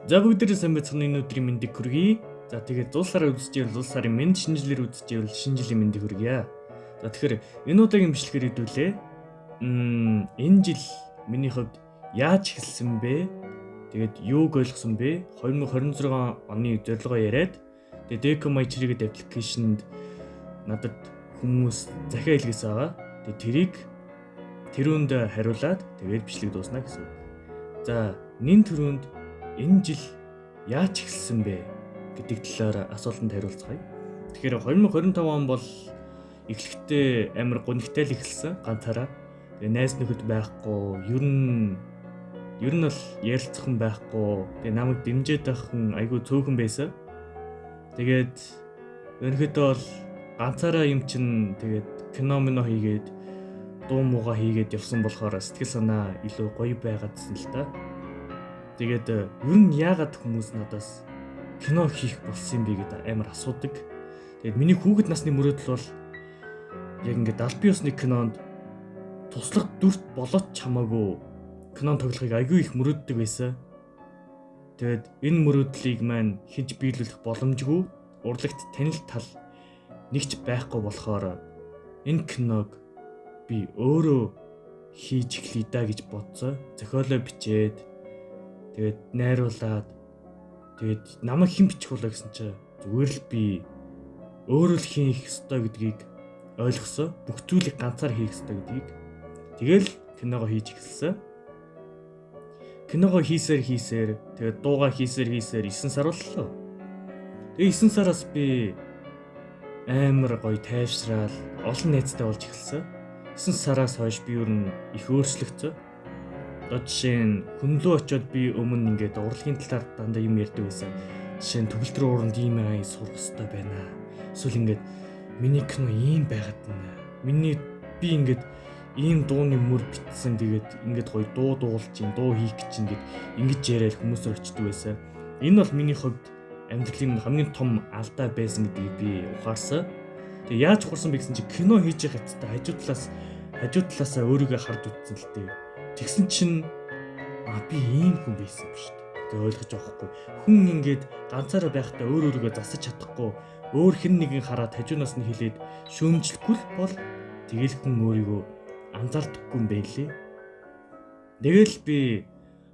За бүгдээрээ сайн байцгаана. Энэ өдрийн мэндийг хүргэе. За тэгээд улсаараа үзэж байвал улс сарын мэнд, шинэ жилээр үзэж байвал шинэ жилийн мэндийг хүргье. За тэгэхээр энэ удаагийн бичлэгээр хэдүүлээ. Энэ жил миний хувьд яаж эхэлсэн бэ? Тэгээд юуг ойлгосон бэ? 2026 оны зорилгоо яриад тэгээд Deco My Cherry гэдэг аппликейшнд надад хүмүүс захиа илгээсэн байгаа. Тэгээд тэрийг тэрүүнд хариулаад тэгээд бичлэг дуусна гэсэн үг. За нин төрөнд энэ жил яаж эхэлсэн бэ гэдэг талаар асуултанд хариулцгаая. Тэгэхээр 2025 он бол эхлэхдээ амар гонигтай л эхэлсэн ганцаараа. Тэгээ найз нөхөд байхгүй, ер нь бол ярилцах хүн байхгүй. Тэгээ намайг дэмжиж байх хүн айгүй цөөхөн байсан. Тэгээд өнөхөдөө бол ганцаараа юм чин тэгээд кино хийгээд дуу муугаа хийгээд явсан болохоор сэтгэл санаа илүү гоё байгаадсэн л та. Тэгээд ер нь яагаад хүмүүс надаас кино хийх болсон юм бэ гэдэг амар асуудаг. Тэгээд миний хүүхэд насны мөрөөдөл бол яг ингээд аль биесны кинонд туслах дүрт болоод ч хамаагүй кинон тоглохыг айгүй их мөрөөддөг байсан. Тэгээд энэ мөрөөдлийг маань хийж биелүүлэх боломжгүй урлагт танил тал нэгч байхгүй болохоор энэ киног би өөрөө хийж эхлэе да гэж бодсоо. Зохиолоо бичээд тэгээд найруулад тэгээд намайг хэн бичих болоо гэсэн чинь зүгээр л би өөрөө л хийх ёстой гэдгийг ойлгосоо. Бүх зүйлийг ганцаар хийх ёстой гэдгийг. Тэгэл киногоо хийж эхэлсэн. Киногоо хийсээр тэгээд дуугаа хийсээр 9 сар боллоо. Тэгээ 9 сараас би амар гоё тайвшраал олон найзтай болж эхэлсэн. 9 сараас хойш би ер нь их өөрчлөгдсөн. Одоо жишээ нь хүнлөө очиод би өмнө ингээд урлагийн талаар дандаа юм ярьдаг байсан. Жишээ нь төгөлдрөө уранд ийм ай сурах хэрэгтэй байна. Эсвэл ингээд миний кино ийм байгаад байна. Би ингээд ийм дууны мөр битсэн тэгээд ингээд гоё дуу дуулж чинь дуу хийх гэж ингээд ингэж яриад хүмүүсээр очдөг байсан. Энэ бол миний хувьд амьдралын хамгийн том алдаа байсан гэдгийг би ухаарсан. Тэгээ яаж ухаарсан бэ гэсэн чинь кино хийж байгаа хэвчээ хажуу талаасаа өөрийгөө харж үзсэн л дээ. Тэгсэн чинь би ийм хүн байсан юм шүү дээ. Гэ ойлгож байгаа хгүй. Хүн ингээд ганцаараа байхдаа өөрийгөө засаж чадахгүй, өөр хэн нэгэн хараад хажуунаас нь хэлээд шөөмжлөхгүй л бол тэгэл хүн өөрийгөө анзаардаггүй юм байлээ. Тэгэл би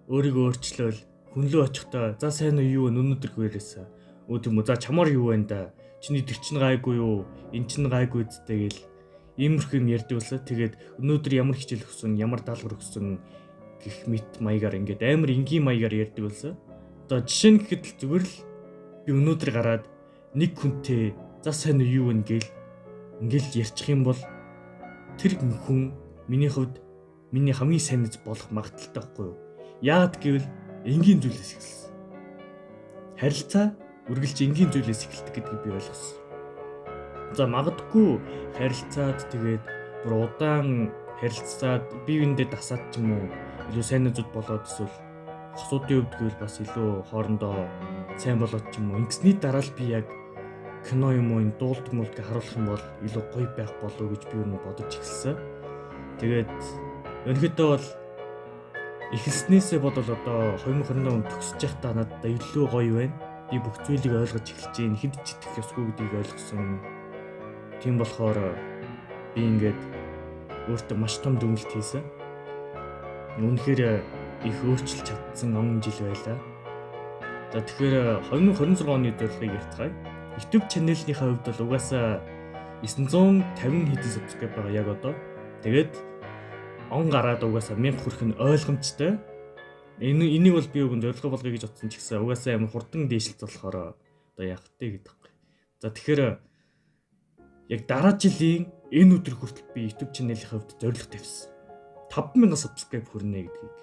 өөрийгөө өөрчлөөл хүнлөө очихдоо за сайн уу юу вэ өнөөдөр хөрөөсөө. Өө тийм үү за чамаар юу байна да. Чиний тэр чин гайгүй юу? Эн чин гайгүй зүтэй гэл иймэрхүү юм ярьдаг болсоо. Тэгээд өнөөдөр ямар хичээл өгсөн, ямар даалгавар өгсөн гэх мэт маягаар ингээд амар энгийн маягаар ярьдаг болсоо. Одоо жишээ нь гэхэд зүгээр л би өнөөдөр гараад нэг хүнтэй за сайн уу юу вэ гэл ингээл ярьчих юм бол тэр хүн миний хувьд миний хамгийн сайн нэз болох магадaltaй байхгүй юу? Яагаад гэвэл энгийн зүйлээс эхэлсэн. Харилцаа үргэлж энгийн зүйлээс эхэлдэг гэдгийг би ойлгосон. За магадгүй харилцаад тэгээд бүр удаан харилцаад бие биендээ дасаад ч юм уу илүү сайн нэзүүд болоод эсвэл хосуудын хувьд гэвэл бас илүү хоорондоо сайн болоод ч юм уу ингэсний дараа л би яг кино юм уу энэ дуулдаг мөлтөг харуулах юм бол илүү гоё байх болов уу гэж би өөрөө бодож эхэлсэн. Тэгээд өнөхөдөө бол эхэлснээсээ бодвол одоо 2025 он төгсөж байхдаа надад илүү гоё байна. Би бүх зүйлийг ойлгож эхэлж байна. Хэд ч идэх ёсгүй гэдгийг ойлгосон. Тийм болохоор би ингээд өөртөө маш том дүгнэлт хийсэн. Үнэхээр их өөрчилж чадсан он жил байлаа. За тэгэхээр 2026 оны зорилгыг ярьцгаая. YouTube channel-ийнхаа хувьд бол угаасаа 950 хэдэн subscribe байгаа яг одоо. Тэгээд он гараад угаасаа 1000 хүрэх нь ойлгомжтой. Энийг бол би өгөн зорилго болгоё гэж бодсон ч гэсэн угаасаа амар хурдан дээшилт болохоор одоо яах вэ гэдэг юм. За тэгэхээр яг дараа жилийн энэ өдөр хүртэл би YouTube channel-ийн хувьд зорилго тавьсан. 5000 subscribe хүрнэ гэдгийг.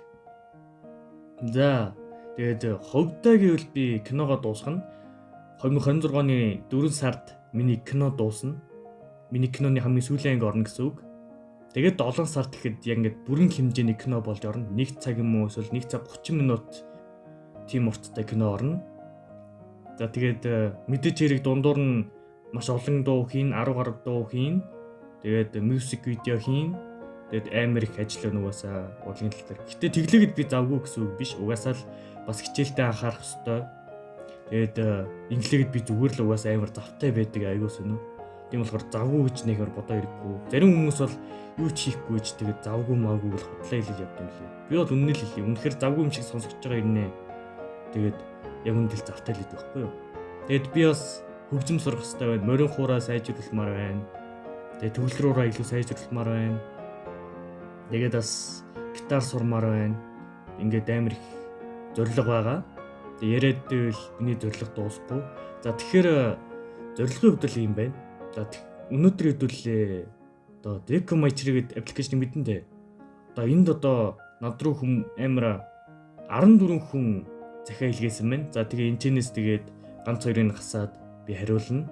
За тэгээд хувьдаа гэвэл би киногоо дуусгана. 2026 оны 4 сард миний кино дуусна. Миний киноны хамгийн сүүлийн анги орно гэсэн үг. Тэгээд 7 сард ихэд яг ингээд бүрэн хэмжээний кино болж орно. 1 цаг юм уу эсвэл 1 цаг 30 минут тийм урттай кино орно. За тэгээд мэдээж хэрэг дундуур нь маш олон дуу хийн, 10 гаруй дуу хийн. Тэгээд мьюзик видео хийн. Тэгээд амар их ажил өнөөсөө урлагийн тал дээр. Гэтэ тэглээгээд би завгүй гэсэн үг биш. Угаасаа л бас хичээлдээ анхаарах хэрэгтэй. Тэгээд инглигээд би зүгээр л угаасаа амар завтай байдаг аягүй сонь. Тийм болохоор завгүй гэж нэгээр бодоо ирэхгүй. Зарим хүмүүс бол юу ч хийхгүй гэж тэгээд завгүй maaгүй л хотлоо хэлээд явд юм лээ. Би бол үнэн л хэлье. Үнэхээр завгүй юм шиг сонсогдож байгаа юм нэ. Тэгээд яг үндэл завтай л байдаг байхгүй юу? Тэгээд би бас хөгжим сурах хэрэгтэй байна. Морин хуураа сайжруулмаар байна. Тэгээд төгөл рүүгээ илүү сайжруулмаар байна. Тэгээд бас гитар сурмаар байна. Ингээд амар их зориг байгаа. Тэгээд яриад байвал миний зориг дуусахгүй. За тэгэхээр зорилгын хувьд л юм байна. За өнөөдөр хэдүүлээ. Одоо Decomaitre гэдэг аппликейшн мэдэн дээ. Одоо энд одоо над руу хүм амар 14 хүн захиа илгээсэн байна. За тэгээ энэ чэнэс тэгээд ганц хоёрыг хасаад би хариулна.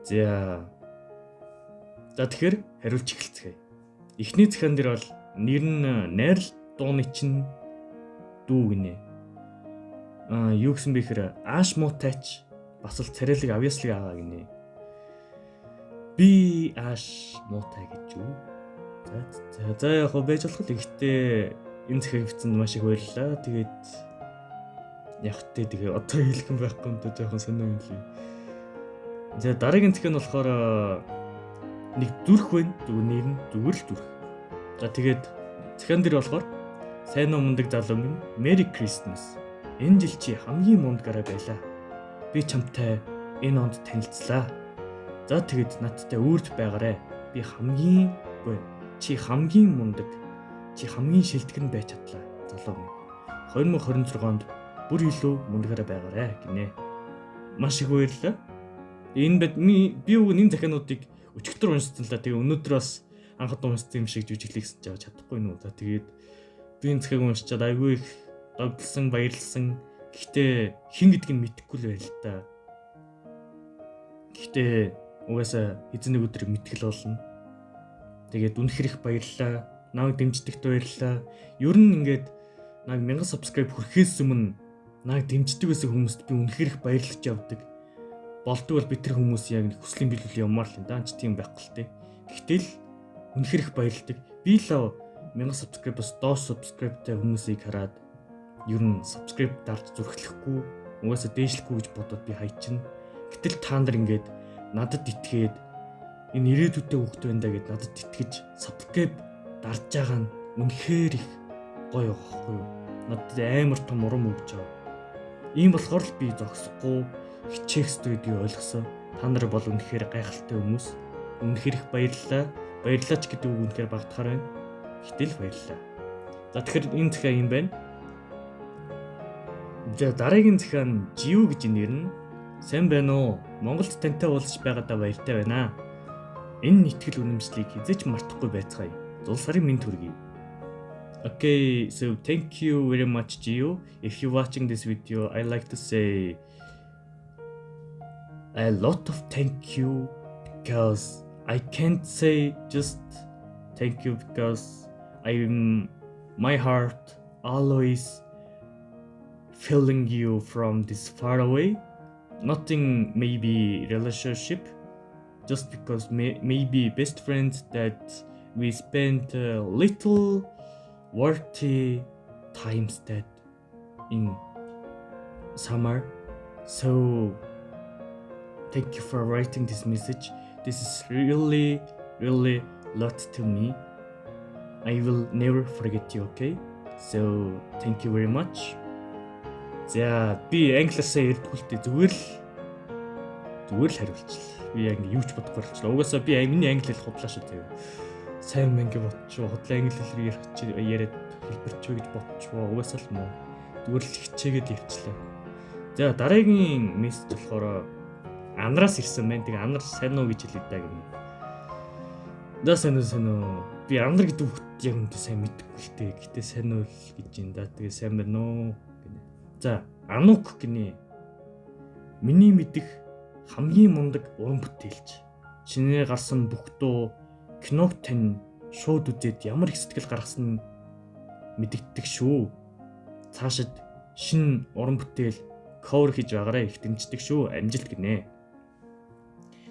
За тэгэхээр хариулж эхэлцгээе. Эхний захиан дээр бол нэр нь найрал дууны чинь дүү гинэ. Юу гэсэн бэ гэхээр ааш муутайч бас л царайлаг авьяаслыг аваа гинэ. Би ааш муутай гэж юу? За яг хөө байж болох л ихтэй энэ захиаг бичсэнд маш их баярлалаа. Тэгээд яг тэ тэгээ одоо хэлэх юм байхгүй юм да жоохон сонио юм лээ. За дараагийн захиан болохоор нэг зүрх байна. Зүгээр нэр нь зүгээр л зүрх. За тэгээд захиан дээр болохоор сайн уу мундаг залуу минь Merry Christmas. Энэ жил чи хамгийн мундагаараа байлаа. Би чамтай энэ онд танилцлаа. За тэгэд надтай үрд байгаарэ. Би чи хамгийн мундаг. Чи хамгийн шилтгэн байж чадлаа. Залуу минь. 2026 онд бүр илүү мундагаараа байгаарэ гинэ. Маш их баярлалаа. Энэ би уг энэ захиануудыг өчигдөр уншсан л да. Тэгээ өнөөдөр бас анхад уншсан юм шиг жүжиглэхсэн ч авч чадахгүй нүү. За тэгээд би энэ захиаг уншичаад айгүй их догдсон, баярлсан. Гэхдээ хин гэдгийг нь мэдэхгүй л байл л да. Гэхдээ угаасаа эзэн нэг өдөр мэтгэл болно. Тэгээд үнэхээр их баярлалаа. Намайг дэмждэгт баярлалаа. Ер нь ингээд намайг 1000 subscribe хүрэхээс өмнө намайг дэмждэг байсан хүмүүст би үнэхээр их баярлаж явдаг. Болдог бол би тэр хүмүүс яг хүслийн биелүүл явмаар л энэ даанч тийм байхгүй л те. Гэтэл үнэхээр их баярлдаг. Би л 1000 subscribe-аас доош subscribe-тай хүмүүсийг хараад ер нь subscribe дарж зүрхлэхгүй, угаасаа дээшлэхгүй гэж бодоод би хайчихна. Гэтэл та нар ингээд надад итгээд энэ ирээдүйдээ хөвгт байна да гэд надад итгэж subscribe дарж байгаа нь үнэхээр их гоё байхгүй юу? Надад амар том урам өгч байгаа. Ийм болохоор л би зогсохгүй хичээх ёстой гэдгийг ойлгосон. Та нар бол үнэхээр гайхалтай хүмүүс. Үнэхээр их баярлалаа. Баярлалаач гэдэг үг үнэхээр багтахаар байна. Гэтэл баярлалаа. За тэгэхээр энэ захиа юм байна. За дараагийн захиан Жив гэж нэрнэ. Сайн байна уу? Монголд тантай уулзч байгаадаа баяртай байна. Энэ нэтгэл үнэмшлийг хизээч мартахгүй байцгаая. Зул сарын минь төргий. Okay, so thank you very much, Gio. If you're watching this video, I like to say a lot of thank you because I can't say just thank you because my heart always feeling you from this far away. Nothing maybe relationship, just because maybe best friends that we spent little worthy times that in summer. So thank you for writing this message. This is really lot to me. I will never forget you, okay? So thank you very much. За би англиасаа ярьдгүүлтэй зүгээр л хариулчихлаа. Би яг юу ч бодохгүй болчихлоо. Угаасаа би миний англи хэл худлаа шүү дээ. Сайн мэнгэ бодчихоо. Худлаа англи хэлээр яриад хэлбэрчөө гэж бодчихоо. Угаасаа л муу. Зүгээр л хичээгээд явчихлаа. За дараагийн мессеж болохоор Анараас ирсэн байна. Тэгээ Анар сайн уу гэж хэлээ даа гэнэ. Да сайн уу. Би Анар гэдэг хүүхд яг үнтэй сайн мэдгүй л дээ. Гэтэ сайн уу гэж юм да. Тэгээ сайн байна уу гэнэ. За Анук гинэ. Миний мэдих хамгийн мундаг уран бүтээлч. Чиний гарсан бүх дуу киног тань шууд үзээд ямар их сэтгэл гаргасан мэдэгддэг шүү. Цаашид шинэ уран бүтээл cover хийж байгаарай их дэмждэг шүү. Амжилт гинэ.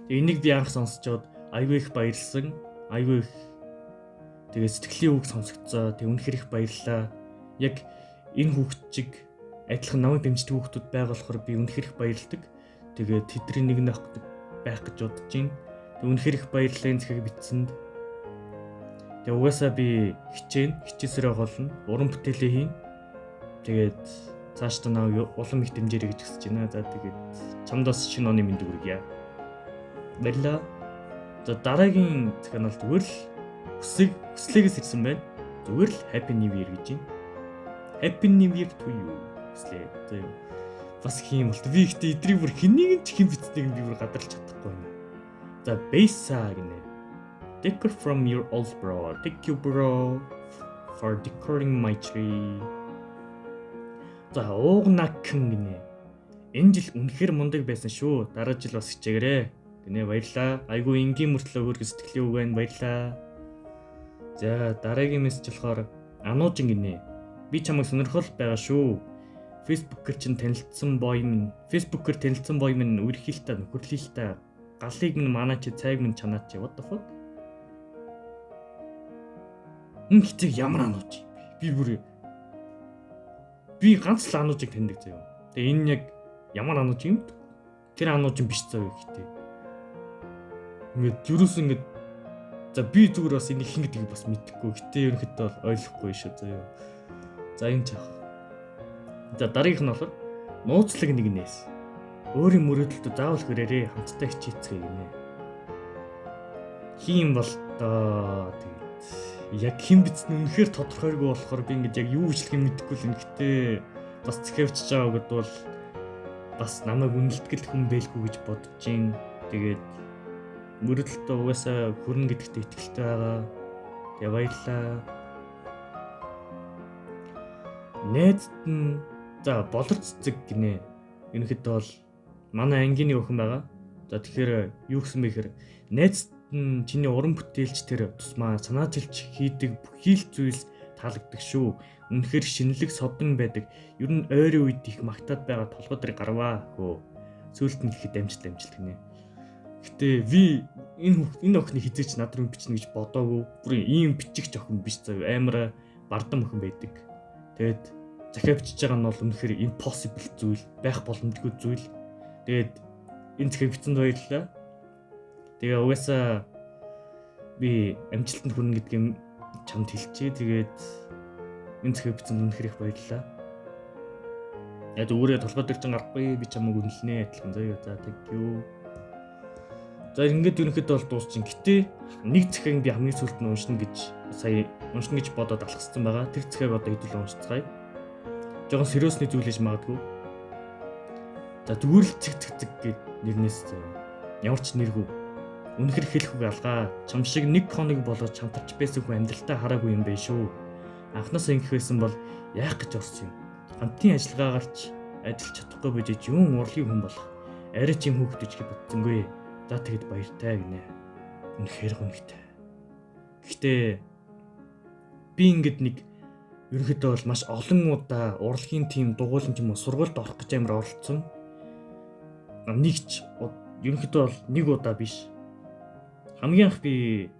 Тэгээ энийг би анх сонсчоод айгүй их баярлсан. Айгүй их тэгээ сэтгэлийн үг сонсогдсоо. Тэг үнэхээр их баярлалаа. Яг энэ хүүхд чиг адилхан намайг дэмждэг хүүхдүүд байгаа болохоор би үнэхээр их баярлдаг. Тэгээд тэдний нэг нь байх гэж бодож байна. Тэг үнэхээр их баярлалаа энэ захийг бичсэнд. Тэг угаасаа би хичээсрээ голно. Уран бүтээлээ хийн. Тэгээд цааш та намайг улам их дэмжээрэй гэж хүсэж байна. За тэгээд чамдаас шинэ оны мэндийг хүргье. Баярлалаа. За дараагийн захианал зүгээр л хүслээс ирсэн байна. Зүгээр л Happy New Year гэж байна. Happy New Year to you. Хүслээ. За юу. Бас хийм болт. Би ихтэй эдрийг бүр хэнийг ч хэн бицнийг би бүр гадарлаж чадахгүй юм. За Besa гинэ. Decor from your old bro. Thank you bro for decorating my tree. За уугнакэн гинэ. Энэ жил үнэхээр мундаг байсан шүү. Дараа жил бас хичээгээрэй. Гинэ баярлаа. Айгу энгийн мөртлөө өөр сэтгэлийн үг байна. Баярлаа. За дараагийн мессеж болохоор Ануужин гинэ. Би чамайг сонирхол байгаа шүү. Фэйсбүүкээр танилцсан бой минь үргэлжлэлтэй нөхөрлөлтэй галыг минь манай чи цайг минь чанаа чи what the fuck? Хитэг ямар Анууж би ганц л Ануужийг таньдаг заяа. Тэгээ энэ яг ямар Анууж юм? Тэр Анууж биш заяа ихтэй. Ингээд юурээс ингээд за би зүгээр бас энийг хин гэдгийг бас мэдэхгүй. Гэтэ ерөнхийдөө бол ойлгохгүй шүү заяа. За энэ чах. За дараагийнх нь болохоор нууцлаг нэгнээс. Өөрийн мөрөөдөлтөд заавал хүрээрээ хамтдаа хичээцгээе гинэ. Хин бол доо тэгээд яг хэн бичсэн үнэхээр тодорхойгүй болохоор би ингэж яг юу бичлэгийг мэдэхгүй л ингэхтэй бас захиавчж байгаа гэдээ бол бас намайг үнэлтгэл хүн байлгүй гэж бодож гин. Тэгээд мөрөдөлтөө угаасаа хүрнэ гэдэгт итгэлтэй байгаа. Тэгээ баярлаа. Найзд нь за болорч цэцэг гинэ. Ерөнхийдөө бол манай ангины өхөн байгаа. За тэгэхээр юу гэсэн бэ гэхээр найзд нь чиний уран бүтээлч тэр тусмаа санаажилж хийдэг бүхий л зүйлс таалагддаг шүү. Үнэхээр шинэлэг содон байдаг. Ер нь ойрын үед их магтаад байгаа толгойд гарваа хөө. Сүүлд нь ихэд амжилт гинэ. Гэтэ би энэ охины хизээч над руу бичнэ гэж бодоогүй. Бүр ийм бичих охин биш зав. Амар бардам охин байдаг. Тэгээд захиа бичиж байгаа нь бол үнэхээр impossible зүйл, байх боломжгүй зүйл. Тэгээд энэ захиа бичсэнд баярлалаа. Тэгээ угаасаа би амжилтанд хүрнэ гэдгийг чамд хэлчихье. Тэгээд энэ захиа бичсэнд үнэхээр их баярлалаа. Яг өөрөө толгой дээр ч гарахгүй би чамайг үнэлнэ адилхан заяа. За thank you. За ингээд ерөнхийдөө бол дуусчин. Гэтэ нэг захиаг би хамгийн сүүлд нь уншина гэж бодоод алхассан байгаа. Тэр захиаг одоо хэдүүлээ уншицгаая. Жогон сериусны зүйл ээж магадгүй. За зүгээр л цэг гэд нэрнээс ямар ч нэргүй. Үнэхэр хэлэх үг алгаа. Чам шиг нэг хоног болоод чамтарч байсан хүн амьдралтаа хараагүй юм бэ шүү. Анхнаасаа ингэх байсан бол яах гэж орсон юм. Хамтын ажиллагаагарч ажиллаж чадахгүй бижиж юун урлагийн хүн болох. Арай ч юм хөөхдөж гэж бодсонгүй. За тэгэд баяртай гинэ. Үнэхээр гонхтой. Гэхдээ би ингэдэг нэг ерөнхийдөө бол маш олон удаа урлагийн тим дугуйлан ч юм уу сургуульд орох гэж амар оролцсон. Ерөнхийдөө бол нэг удаа биш. Хамгийн анх би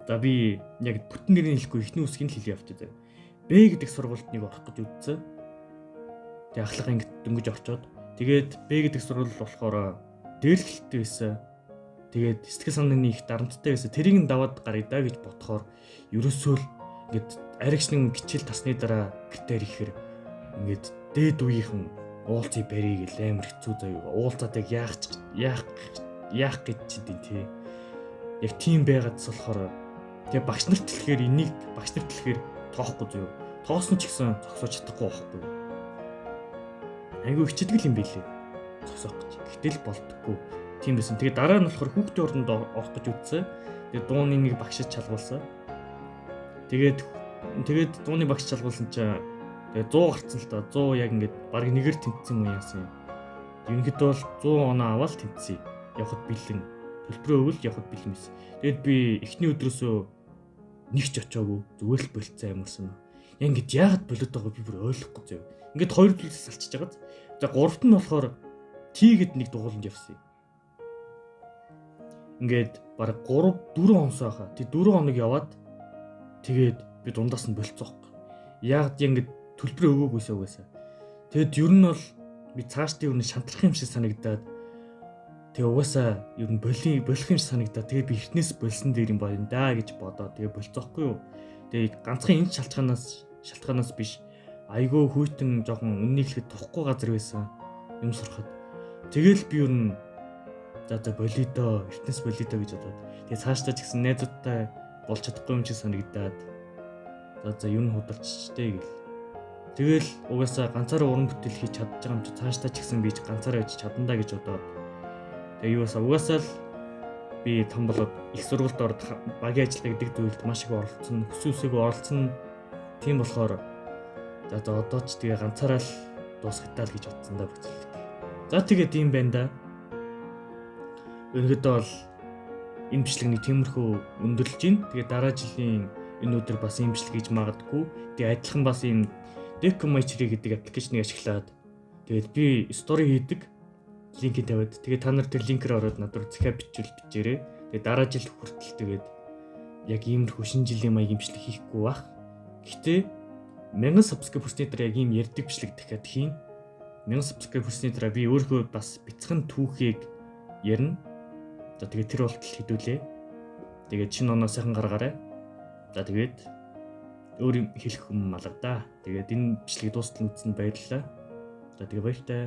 яг бүтэн нэрийг хэлэхгүй ихний үсгийг л хэлье явчих зав. Б гэдэг сургуульд нэг орох гэж үзсэн. Тэгээ ахлах ангид дөнгөж орчоод тэгээд Б гэдэг сургууль болохоор дээрлэлтэй байсан. Тэгээд сэтгэл санааны их дарамттай байсан. Тэрийг нь даваад гарыг даа гэж бодохоор ерөөсөө л ингээд аригчны гिचэл тасны дараа гэртээр ихээр ингээд дээд үеийнхэн уулзъя барья гэл амар хэцүү заяа. Уулзаад яах гэж чидэн тий. Яг тийм байгаадс болохоор тэгээ багш нарт хэлэхээр тоохгүй заяа. Тоосон ч гэсэн зогсоож чадахгүй байхгүй. Айгу хичээдэг юм билээ. Зогсоох гэж. Гэтэл болдоггүй. Тийм байсан. Тэгээ дараа нь болохоор хүүхдийн ордонд орох гэж үзсэн. Тэгээ дууны нэг багшид чалгуулсан. Тэгээд дууны багш чалгуулсан чинь тэгээ 100 гарцсан л та. 100 яг ингээд баг нэгээр тэнцсэн юм яасан. Ерөнхийдөө бол 100 оноо аваад тэнцсэн. Явахд бэлэн. Төлбөрөө өгөл явахд бэлэн байсан. Тэгэд би эхний өдрөөсөө нэг ч очоогүй. Зүгээр л болцсон ямарсан. Ингээд яагаад болоод байгааг би бүр ойлгохгүй зав. Ингээд хоёр төлөвлөс салчиж байгаад. За гуравт нь болохоор Т-гэд нэг дугууланд явсан. ингээд бараг 3 4 хонос байхаа. Тэг 4 хоног яваад тэгээд би дундаас нь болцоохгүй. Яг ингээд төлбөрөө өгөөгүйсээ угаасаа. Тэгэд ер нь бол би цаашдын ер нь шантрах юм шиг санагдаад тэгээ угаасаа ер нь болох юм шиг санагдаад тэгээ би эртнээс болсон дээр юм байна да гэж бодоод тэгээ болцоохгүй юу. Тэгээ ганцхан энэ шалтгаанаас биш. Айгүй хүйтэн жоохон үннийхлэхэд тухгүй газар байсан юм сурахад. Тэгэл би ер нь за болидоо эртнээс болидоо гэж бодоод тэгээ цаашдаа ч гэсэн найзуудтай болж чадахгүй юм шиг санагдаад за юу н худалчтэй гэл. Тэгэл угаасаа ганцаараа уран бүтээл хийж чадж байгаа юм чи цаашдаа ч гэсэн би ганцаараа хийж чадандаа гэж бодоод тэгээ угаасаа л би том болоод их сургуульд ороод багийн ажилтаа гэдэг зүйлд маш их оролцсон, хүсээсээгөө оролцсон. Тийм болохоор за одоо ч тэгээ ганцаараа л дуусгатаа л гэж бодсон да бүтээл. За тэгээд ийм байна да. Өнөөдөр бол энэ бичлэгний тиймэрхүү өндөрлж байна. Тэгээд дараа жилийн энэ өдөр бас ийм бичлэг хийж магадгүй. Тэгээд адилхан бас ийм Decomachry гэдэг аппликейшнийг ашиглаад тэгээд би стори хийдэг. Линкийг тавиад тэгээд та нар тэр линкээр ороод надад захиа бичээрэй. Тэгээд дараа жил хүртэл тэгээд яг иймэрхүү шинэ жилийн маягийн бичлэг хийхгүй бах. Гэхдээ 1000 subscribe хүрсний дараа яг ийм ярьдаг бичлэг дахиад хийн. 1000 subscribe хүрсний дараа би өөрөө бас бяцхан түүхийг ярина. За тэгээд тэр болтол хэдүүлээ. Тэгээд шинэ оноо сайхан гаргаарай. За тэгээд өөр юм хэлэх юм алга да. Тэгээд энэ бичлэгийг дуустал үзсэнд баярлалаа. За тэгээд баяртай.